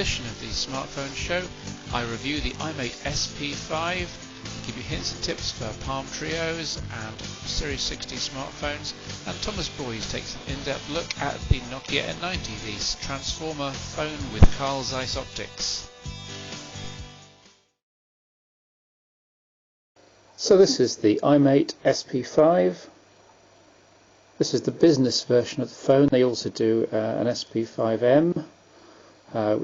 edition of the Smartphone Show, I review the iMate SP5, give you hints and tips for Palm Treos and Series 60 smartphones, and Thomas Boyes takes an in-depth look at the Nokia N90, the transformer phone with Carl Zeiss optics. So this is the iMate SP5. This is the business version of the phone. They also do an SP5M,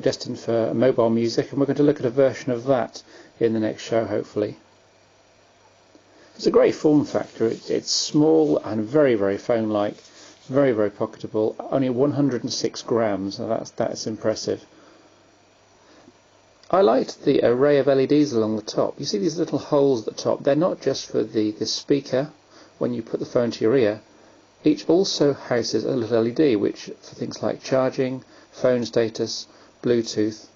destined for mobile music, and we're going to look at a version of that in the next show, hopefully. It's a great form factor. It's small and very, very phone-like, very, very pocketable. Only 106 grams. Now that's impressive. I liked the array of LEDs along the top. You see these little holes at the top. They're not just for the speaker when you put the phone to your ear. Each also houses a little LED, which for things like charging, phone status, Bluetooth,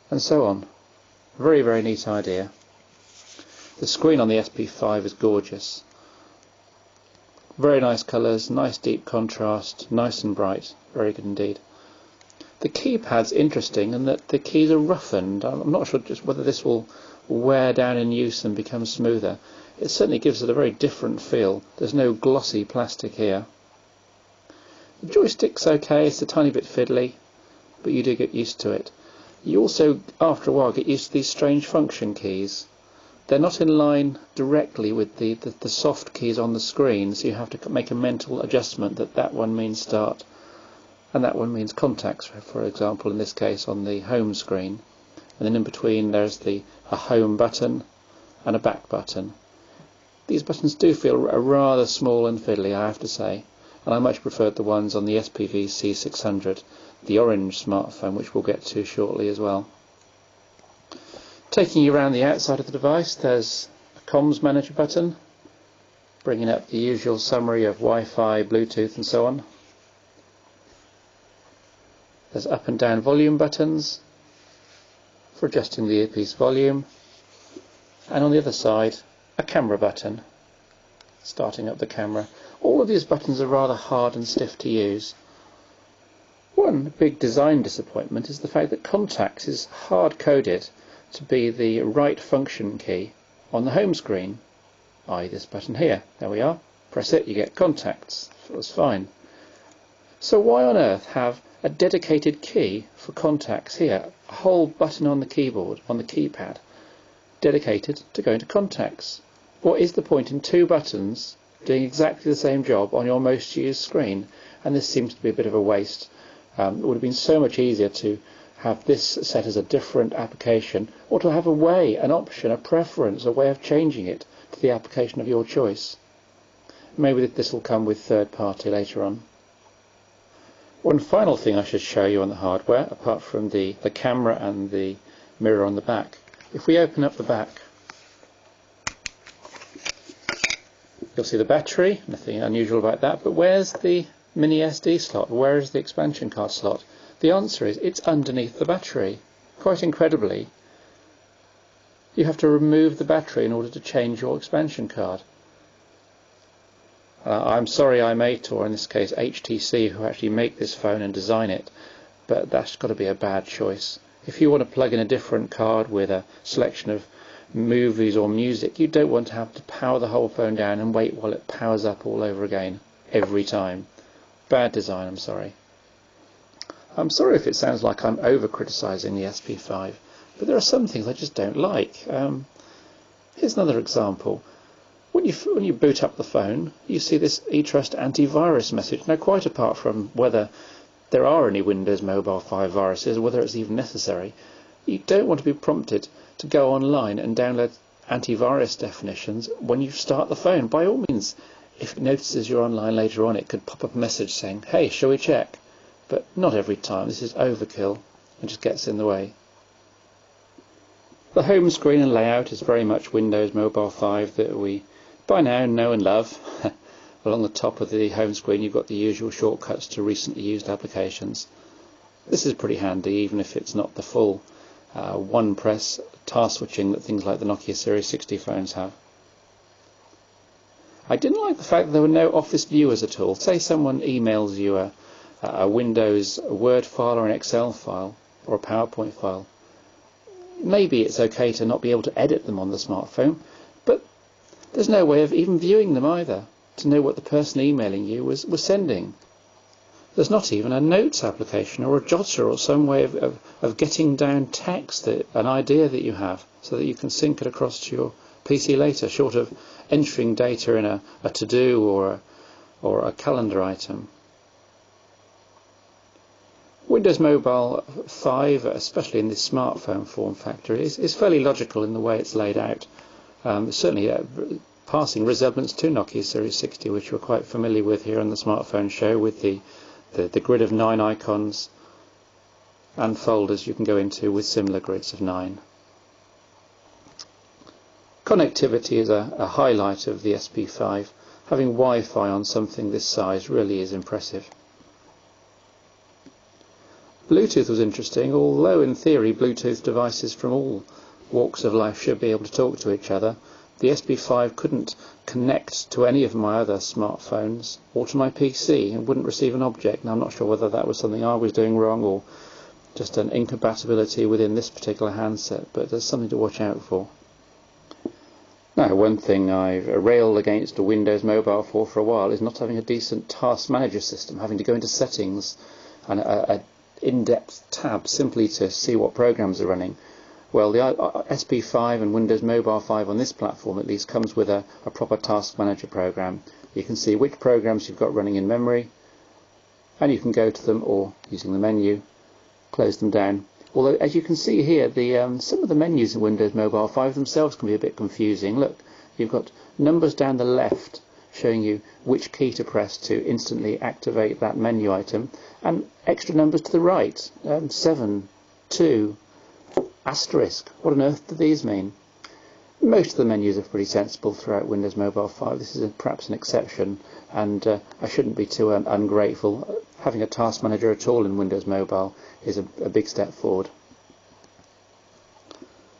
and so on. Very, very neat idea. The screen on the SP5 is gorgeous. Very nice colours, nice deep contrast, nice and bright. Very good indeed. The keypad's interesting in that the keys are roughened. I'm not sure just whether this will wear down in use and become smoother. It certainly gives it a very different feel. There's no glossy plastic here. The joystick's okay, it's a tiny bit fiddly, but you do get used to it. You also, after a while, get used to these strange function keys. They're not in line directly with the soft keys on the screen, so you have to make a mental adjustment that one means start and that one means contacts, for example, in this case on the home screen. And then in between there's a home button and a back button. These buttons do feel rather small and fiddly, I have to say, and I much preferred the ones on the SPV C600, the orange smartphone, which we'll get to shortly as well. Taking you around the outside of the device, there's a comms manager button, bringing up the usual summary of Wi-Fi, Bluetooth and so on. There's up and down volume buttons for adjusting the earpiece volume, and on the other side a camera button, starting up the camera. All of these buttons are rather hard and stiff to use. One big design disappointment is the fact that contacts is hard-coded to be the right function key on the home screen, i.e. this button here. There we are. Press it, you get contacts. Feels fine. So why on earth have a dedicated key for contacts here? A whole button on the keyboard, on the keypad, dedicated to going to contacts. What is the point in two buttons doing exactly the same job on your most used screen? And this seems to be a bit of a waste. It would have been so much easier to have this set as a different application, or to have a way, an option, a preference, a way of changing it to the application of your choice. Maybe this will come with third party later on. One final thing I should show you on the hardware, apart from the camera and the mirror on the back. If we open up the back, you'll see the battery, nothing unusual about that, but where's the mini SD slot? Where is the expansion card slot? The answer is it's underneath the battery. Quite incredibly, you have to remove the battery in order to change your expansion card. I'm sorry iMate, or in this case HTC, who actually make this phone and design it, but that's got to be a bad choice. If you want to plug in a different card with a selection of movies or music, you don't want to have to power the whole phone down and wait while it powers up all over again, every time. Bad design, I'm sorry. I'm sorry if it sounds like I'm over-criticising the SP5, but there are some things I just don't like. Here's another example. When you boot up the phone, you see this eTrust antivirus message. Now, quite apart from whether there are any Windows Mobile 5 viruses, or whether it's even necessary, you don't want to be prompted to go online and download antivirus definitions when you start the phone. By all means, if it notices you're online later on, it could pop up a message saying, hey, shall we check? But not every time. This is overkill and just gets in the way. The home screen and layout is very much Windows Mobile 5 that we by now know and love. Along the top of the home screen you've got the usual shortcuts to recently used applications. This is pretty handy, even if it's not the full one press task switching that things like the Nokia Series 60 phones have. I didn't like the fact that there were no Office viewers at all. Say someone emails you a Windows Word file or an Excel file, or a PowerPoint file. Maybe it's okay to not be able to edit them on the smartphone, but there's no way of even viewing them either, to know what the person emailing you was sending. There's not even a notes application or a jotter or some way of getting down text, an idea that you have, so that you can sync it across to your PC later, short of entering data in a to-do or a calendar item. Windows Mobile 5, especially in this smartphone form factor, is fairly logical in the way it's laid out. Certainly passing resemblance to Nokia Series 60, which we're quite familiar with here on the smartphone show, with the grid of 9 icons and folders you can go into with similar grids of 9. Connectivity is a highlight of the SP5. Having Wi-Fi on something this size really is impressive. Bluetooth was interesting, although in theory Bluetooth devices from all walks of life should be able to talk to each other. The SP5 couldn't connect to any of my other smartphones or to my PC and wouldn't receive an object. Now, I'm not sure whether that was something I was doing wrong or just an incompatibility within this particular handset, but there's something to watch out for. Now, one thing I've railed against a Windows Mobile for a while is not having a decent task manager system, having to go into settings and a in-depth tab simply to see what programs are running. Well, the SP5 and Windows Mobile 5 on this platform at least comes with a proper task manager program. You can see which programs you've got running in memory, and you can go to them or, using the menu, close them down. Although, as you can see here, some of the menus in Windows Mobile 5 themselves can be a bit confusing. Look, you've got numbers down the left showing you which key to press to instantly activate that menu item, and extra numbers to the right, 7, 2, asterisk. What on earth do these mean? Most of the menus are pretty sensible throughout Windows Mobile 5. This is perhaps an exception, and I shouldn't be too ungrateful. Having a task manager at all in Windows Mobile is a big step forward.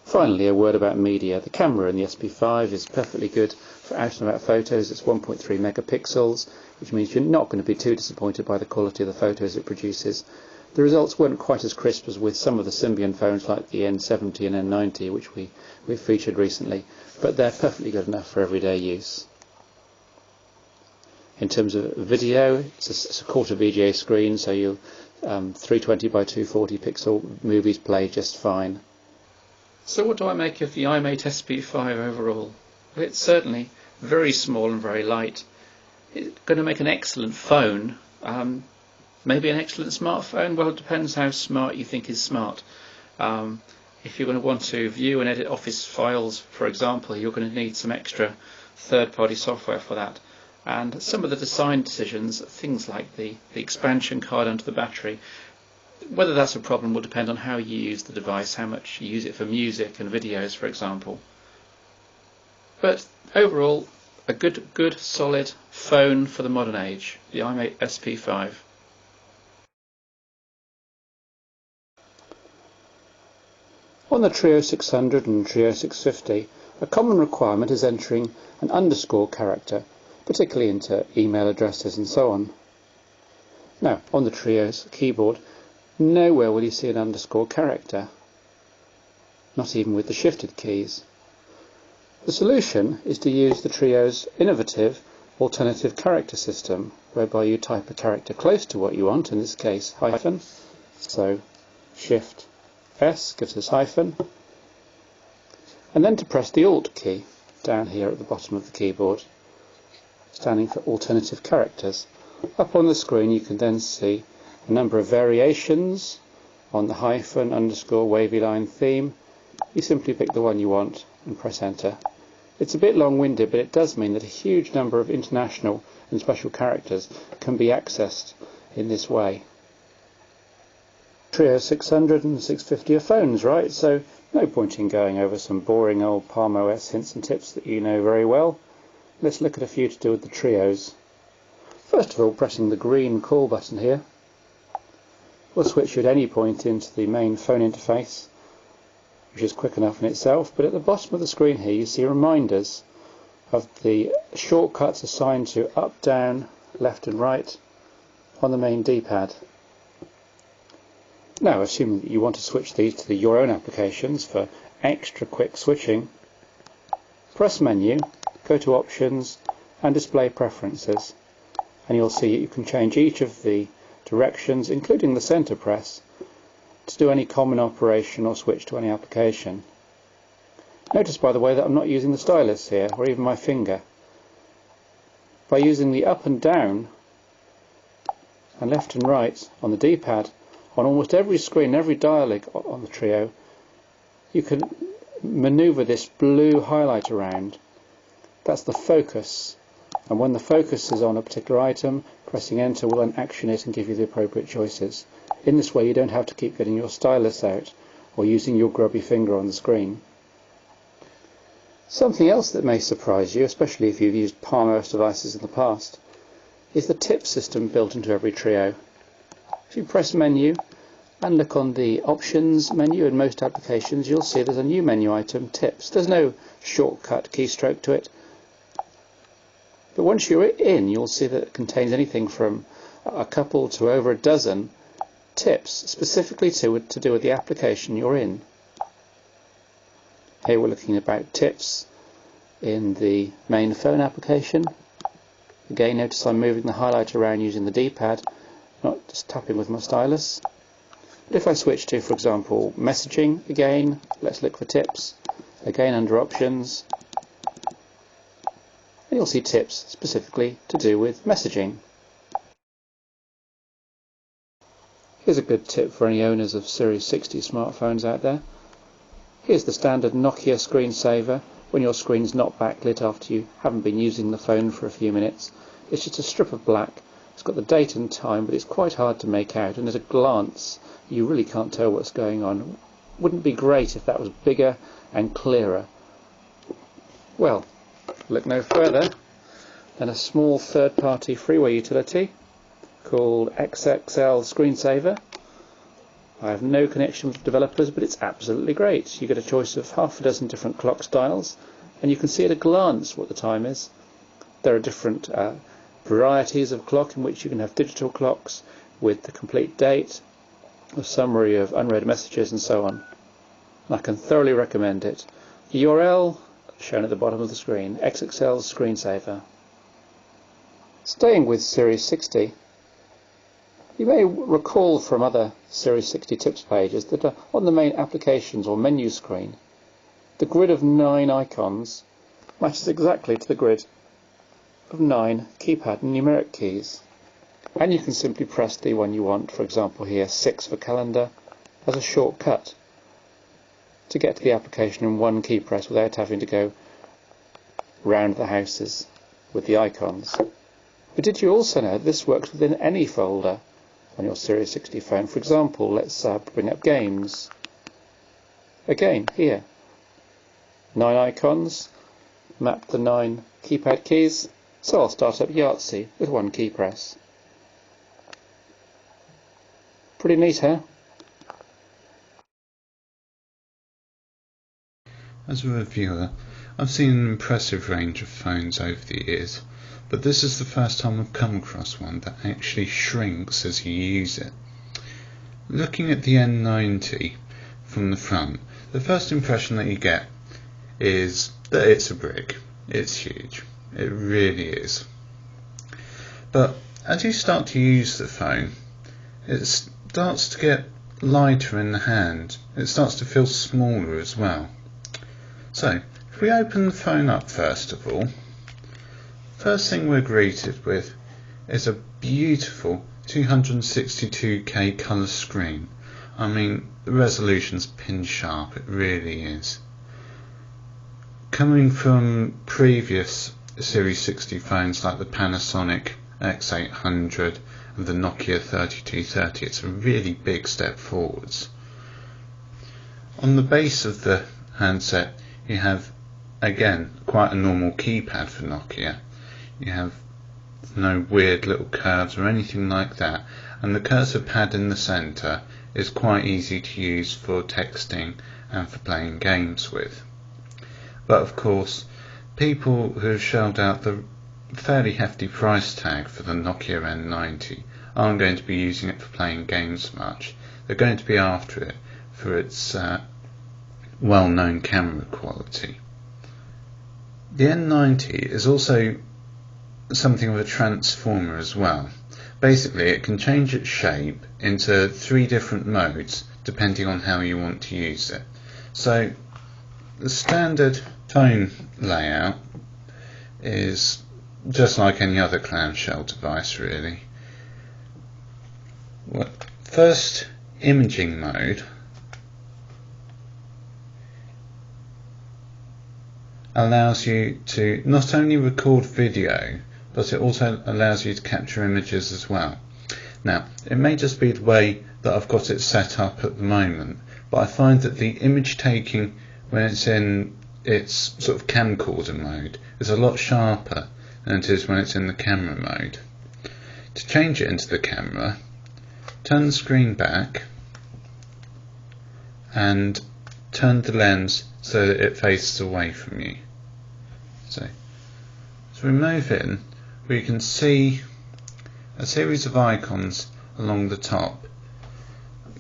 Finally, a word about media. The camera in the SP5 is perfectly good for out and about photos. It's 1.3 megapixels, which means you're not going to be too disappointed by the quality of the photos it produces. The results weren't quite as crisp as with some of the Symbian phones like the N70 and N90, which we've featured recently, but they're perfectly good enough for everyday use. In terms of video, it's a quarter VGA screen, so you'll 320 by 240 pixel movies play just fine. So what do I make of the iMate SP5 overall? Well, it's certainly very small and very light. It's going to make an excellent phone. Maybe an excellent smartphone? Well, it depends how smart you think is smart. If you're going to want to view and edit Office files, for example, you're going to need some extra third-party software for that. And some of the design decisions, things like the expansion card onto the battery, whether that's a problem will depend on how you use the device, how much you use it for music and videos, for example. But overall, a good solid phone for the modern age, the iMate SP5. On the Treo 600 and Treo 650, a common requirement is entering an underscore character, particularly into email addresses and so on. Now, on the Treo's keyboard, nowhere will you see an underscore character, not even with the shifted keys. The solution is to use the Treo's innovative alternative character system, whereby you type a character close to what you want, in this case hyphen, so Shift S gives us hyphen, and then to press the Alt key down here at the bottom of the keyboard, standing for alternative characters. Up on the screen you can then see a number of variations on the hyphen, underscore, wavy line theme. You simply pick the one you want and press enter. It's a bit long-winded, but it does mean that a huge number of international and special characters can be accessed in this way. Treo 600 and 650 are phones, right? So no point in going over some boring old Palm OS hints and tips that you know very well. Let's look at a few to do with the Treos. First of all, pressing the green call button here will switch you at any point into the main phone interface, which is quick enough in itself, but at the bottom of the screen here you see reminders of the shortcuts assigned to up, down, left and right on the main D-pad. Now, assuming that you want to switch these to your own applications for extra quick switching, press Menu, go to Options and Display Preferences, and you'll see you can change each of the directions, including the center press, to do any common operation or switch to any application. Notice, by the way, that I'm not using the stylus here, or even my finger. By using the up and down and left and right on the D-pad on almost every screen, every dial on the Treo, you can maneuver this blue highlight around. That's the focus, and when the focus is on a particular item, pressing enter will then action it and give you the appropriate choices. In this way you don't have to keep getting your stylus out or using your grubby finger on the screen. Something else that may surprise you, especially if you've used Palm OS devices in the past, is the tip system built into every Treo. If you press Menu and look on the Options menu in most applications, you'll see there's a new menu item, Tips. There's no shortcut keystroke to it, but once you're in, you'll see that it contains anything from a couple to over a dozen tips specifically to do with the application you're in. Here we're looking about tips in the main phone application. Again, notice I'm moving the highlight around using the D-pad, not just tapping with my stylus. But if I switch to, for example, messaging, again, let's look for tips. Again, under Options, and you'll see tips specifically to do with messaging. Here's a good tip for any owners of Series 60 smartphones out there. Here's the standard Nokia Screen Saver when your screen's not backlit after you haven't been using the phone for a few minutes. It's just a strip of black. It's got the date and time, but it's quite hard to make out, and at a glance you really can't tell what's going on. Wouldn't it be great if that was bigger and clearer? Well, look no further than a small third-party freeware utility called Xxl Screen Saver. I have no connection with developers, but it's absolutely great. You get a choice of half a dozen different clock styles, and you can see at a glance what the time is. There are different varieties of clock in which you can have digital clocks with the complete date, a summary of unread messages and so on. And I can thoroughly recommend it. The URL shown at the bottom of the screen, Xxl Screen Saver. Staying with Series 60, you may recall from other Series 60 tips pages that on the main applications or menu screen, the grid of 9 icons matches exactly to the grid of 9 keypad and numeric keys. And you can simply press the one you want, for example here 6 for calendar, as a shortcut to get to the application in one key press without having to go round the houses with the icons. But did you also know this works within any folder on your Series 60 phone? For example, let's bring up games. Again, here, 9 icons, map the 9 keypad keys, so I'll start up Yahtzee with one key press. Pretty neat, huh? As a reviewer, I've seen an impressive range of phones over the years, but this is the first time I've come across one that actually shrinks as you use it. Looking at the N90 from the front, the first impression that you get is that it's a brick. It's huge. It really is. But as you start to use the phone, it starts to get lighter in the hand. It starts to feel smaller as well. So, if we open the phone up first of all, first thing we're greeted with is a beautiful 262K colour screen. I mean, the resolution's pin sharp, it really is. Coming from previous Series 60 phones like the Panasonic X800 and the Nokia 3230, it's a really big step forwards. On the base of the handset you have, again, quite a normal keypad for Nokia. You have no weird little curves or anything like that, and the cursor pad in the centre is quite easy to use for texting and for playing games with. But of course, people who have shelled out the fairly hefty price tag for the Nokia N90 aren't going to be using it for playing games much. they're going to be after it for its well-known camera quality. The N90 is also something of a transformer as well. Basically, it can change its shape into 3 different modes depending on how you want to use it. So the standard phone layout is just like any other clamshell device really. First, imaging mode allows you to not only record video, but it also allows you to capture images as well. Now, it may just be the way that I've got it set up at the moment, but I find that the image taking when it's in its sort of camcorder mode is a lot sharper than it is when it's in the camera mode. To change it into the camera, turn the screen back and turn the lens so that it faces away from you. So we move in, we can see a series of icons along the top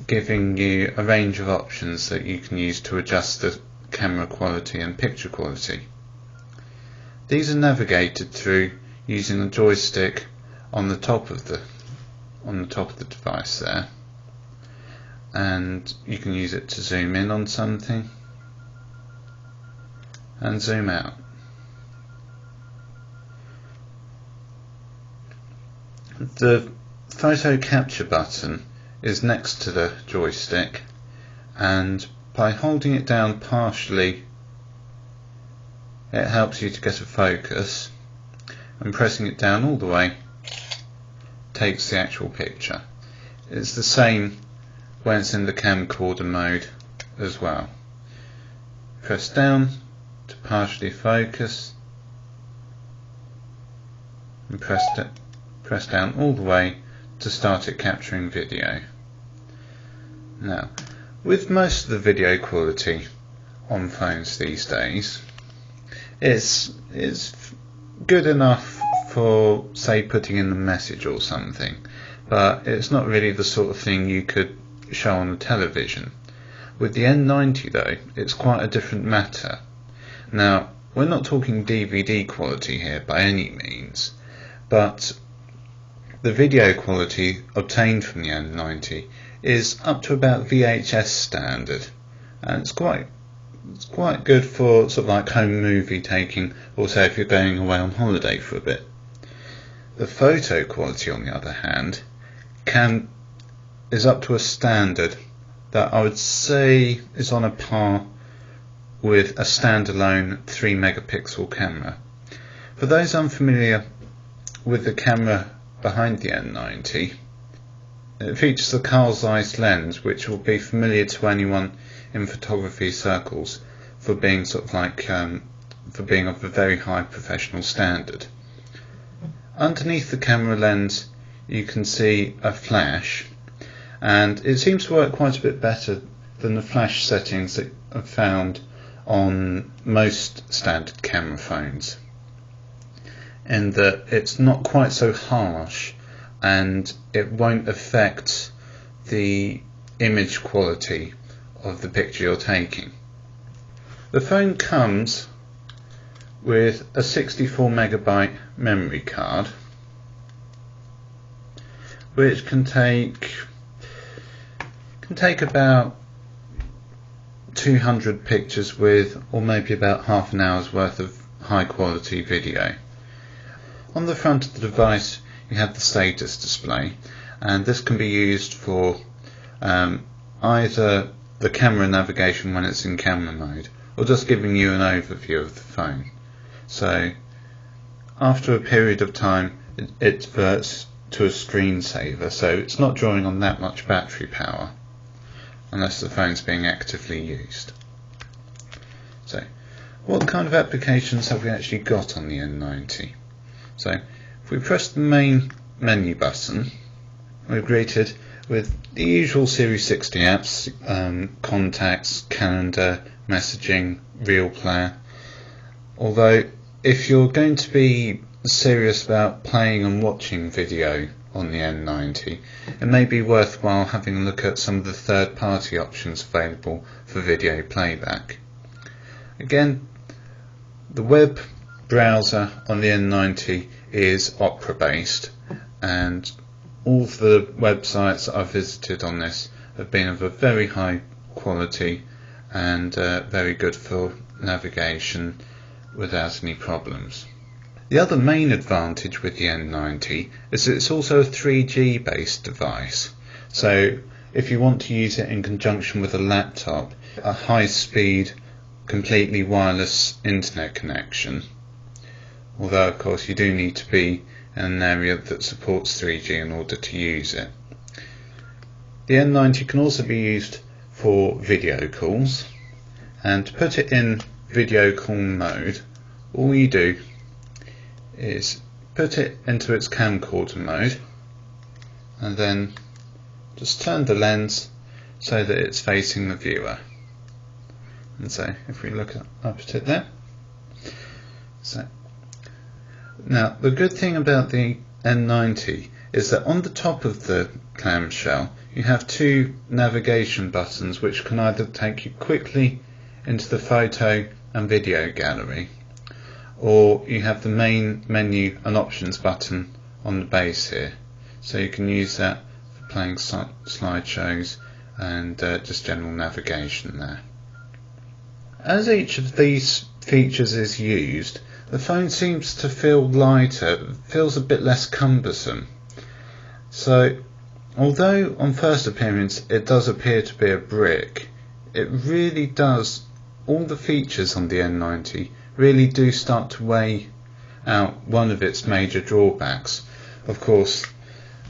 giving you a range of options that you can use to adjust the camera quality and picture quality. These are navigated through using a joystick on the top of the device there, and you can use it to zoom in on something and zoom out. The photo capture button is next to the joystick, and by holding it down partially it helps you to get a focus, and pressing it down all the way takes the actual picture. It's the same when it's in the camcorder mode as well. Press down to partially focus and press down all the way to start it capturing video. Now, with most of the video quality on phones these days, it's good enough for, say, putting in a message or something, but it's not really the sort of thing you could show on the television. With the N90 though, it's quite a different matter. Now, we're not talking DVD quality here by any means, but the video quality obtained from the N90 is up to about VHS standard, and it's quite good for sort of like home movie taking, or say if you're going away on holiday for a bit. The photo quality, on the other hand, is up to a standard that I would say is on a par with a standalone 3 megapixel camera. For those unfamiliar with the camera behind the N90, it features the Carl Zeiss lens, which will be familiar to anyone in photography circles for being sort of like for being of a very high professional standard. Underneath the camera lens you can see a flash, and it seems to work quite a bit better than the flash settings that I've found on most standard camera phones, in that it's not quite so harsh and it won't affect the image quality of the picture you're taking. The phone comes with a 64 megabyte memory card, which can take about 200 pictures with, or maybe about half an hour's worth of high quality video. On the front of the device you have the status display, and this can be used for either the camera navigation when it's in camera mode, or just giving you an overview of the phone. So after a period of time it reverts to a screensaver, so it's not drawing on that much battery power unless the phone's being actively used. So what kind of applications have we actually got on the N90? So if we press the main menu button, we're greeted with the usual Series 60 apps, contacts, calendar, messaging, real player. Although if you're going to be serious about playing and watching video on the N90, it may be worthwhile having a look at some of the third-party options available for video playback. Again, the web browser on the N90 is Opera based, and all of the websites that I've visited on this have been of a very high quality and very good for navigation without any problems. The other main advantage with the N90 is that it's also a 3G based device, so if you want to use it in conjunction with a laptop, a high speed completely wireless internet connection, although of course you do need to be in an area that supports 3G in order to use it. The N90 can also be used for video calls, and to put it in video call mode, all you do is put it into its camcorder mode and then just turn the lens so that it's facing the viewer. And so if we look up at it there, so now the good thing about the N90 is that on the top of the clamshell you have two navigation buttons which can either take you quickly into the photo and video gallery, or you have the main menu and options button on the base here, so you can use that for playing slideshows and just general navigation there. As each of these features is used, the phone seems to feel lighter, feels a bit less cumbersome. So although on first appearance it does appear to be a brick, it really does, all the features on the N90 really do start to weigh out one of its major drawbacks. Of course,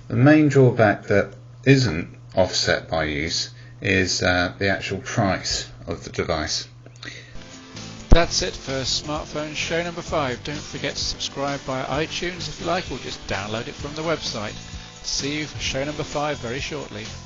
the main drawback that isn't offset by use is the actual price of the device. That's it for smartphone show number 5. Don't forget to subscribe via iTunes if you like, or just download it from the website. See you for show number 5 very shortly.